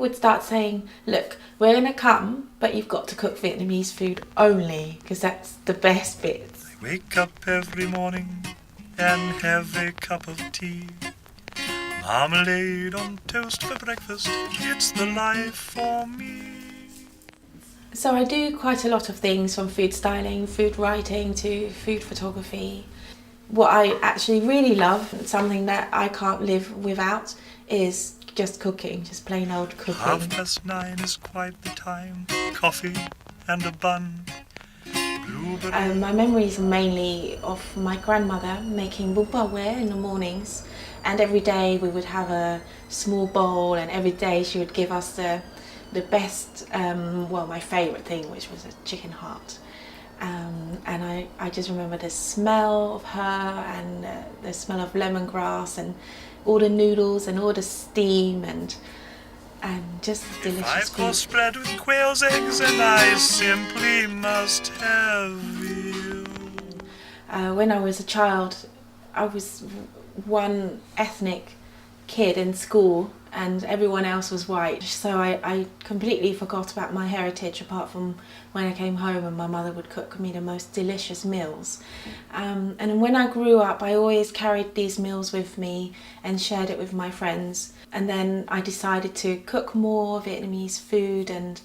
people would start saying, look, we're going to come, but you've got to cook Vietnamese food only, because that's the best bit. I wake up every morning and have a cup of tea. Marmalade on toast for breakfast, it's the life for me. So I do quite a lot of things, from food styling, food writing to food photography. What I actually really love, something that I can't live without, is just cooking, just plain old cooking. 9:30 is quite the time, coffee and a bun. My memories are mainly of my grandmother making bún bò Huế in the mornings, and every day we would have a small bowl, and every day she would give us the best, my favourite thing, which was a chicken heart. And I just remember the smell of her, and the smell of lemongrass, and all the noodles and all the steam, and just delicious food. 5-course spread with quail's eggs, and I simply must have you. When I was a child, I was one ethnic kid in school, and everyone else was white, so I completely forgot about my heritage, apart from when I came home and my mother would cook me the most delicious meals. And when I grew up, I always carried these meals with me and shared it with my friends, and then I decided to cook more Vietnamese food and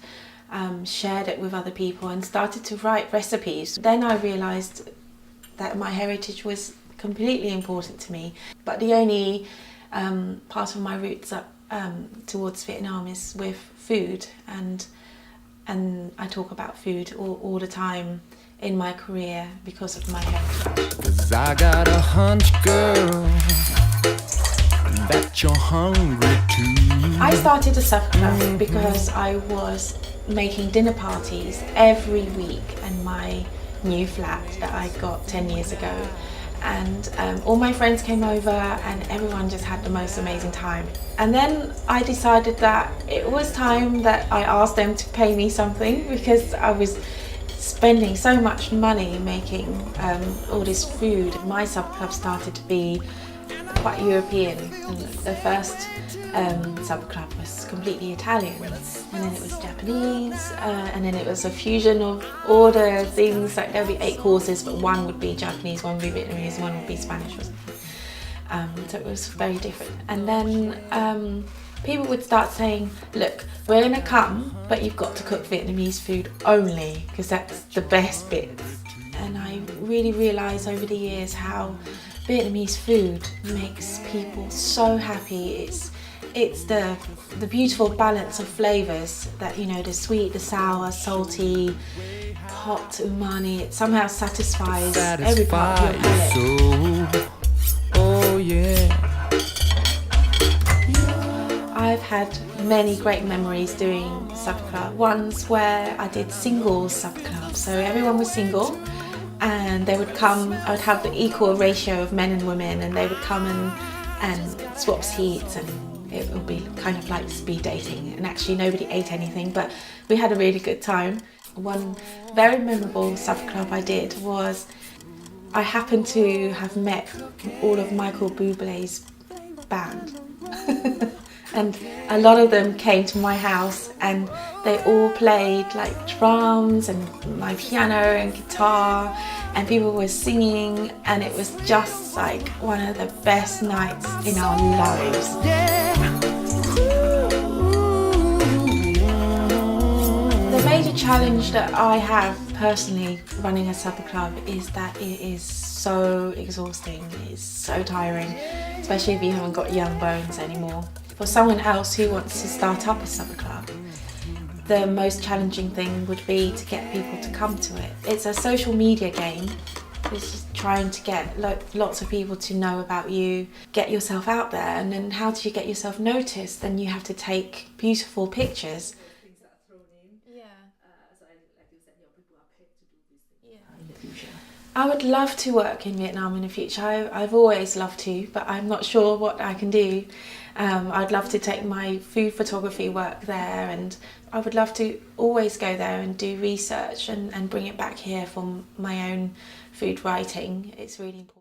shared it with other people and started to write recipes. Then I realised that my heritage was completely important to me, but the only part of my roots up towards Vietnam is with food, and I talk about food all the time in my career because of my heritage. 'Cause I got a hunch, girl, that you're hungry too. I started a supper club because I was making dinner parties every week in my new flat that I got 10 years ago. And all my friends came over, and everyone just had the most amazing time. And then I decided that it was time that I asked them to pay me something, because I was spending so much money making all this food. My sub club started to be quite European. And the first sub club was completely Italian, and then it was Japanese, and then it was a fusion of all the things. Like there'd be 8 courses, but one would be Japanese, one would be Vietnamese, one would be Spanish or something. So it was very different. And then people would start saying, look, we're going to come, but you've got to cook Vietnamese food only, because that's the best bit. And I really realised over the years how Vietnamese food makes people so happy. It's the beautiful balance of flavours that, you know, the sweet, the sour, salty, hot, umami. It somehow satisfies every part of your palate. Oh yeah. I've had many great memories doing supper club. Ones where I did singles supper club, so everyone was single, and they would come. I would have the equal ratio of men and women, and they would come and swap seats, and it would be kind of like speed dating. And actually nobody ate anything, but we had a really good time. One very memorable supper club I did was, I happened to have met all of Michael Bublé's band. And a lot of them came to my house, and they all played like drums and my piano and guitar, and people were singing, and it was just like one of the best nights in our lives. The major challenge that I have personally running a supper club is that it is so exhausting, it is so tiring, especially if you haven't got young bones anymore. For someone else who wants to start up a supper club, the most challenging thing would be to get people to come to it. It's a social media game. It's just trying to get lots of people to know about you, get yourself out there, and then how do you get yourself noticed? Then you have to take beautiful pictures. I would love to work in Vietnam in the future. I've always loved to, but I'm not sure what I can do. I'd love to take my food photography work there, and I would love to always go there and do research and bring it back here for my own food writing. It's really important.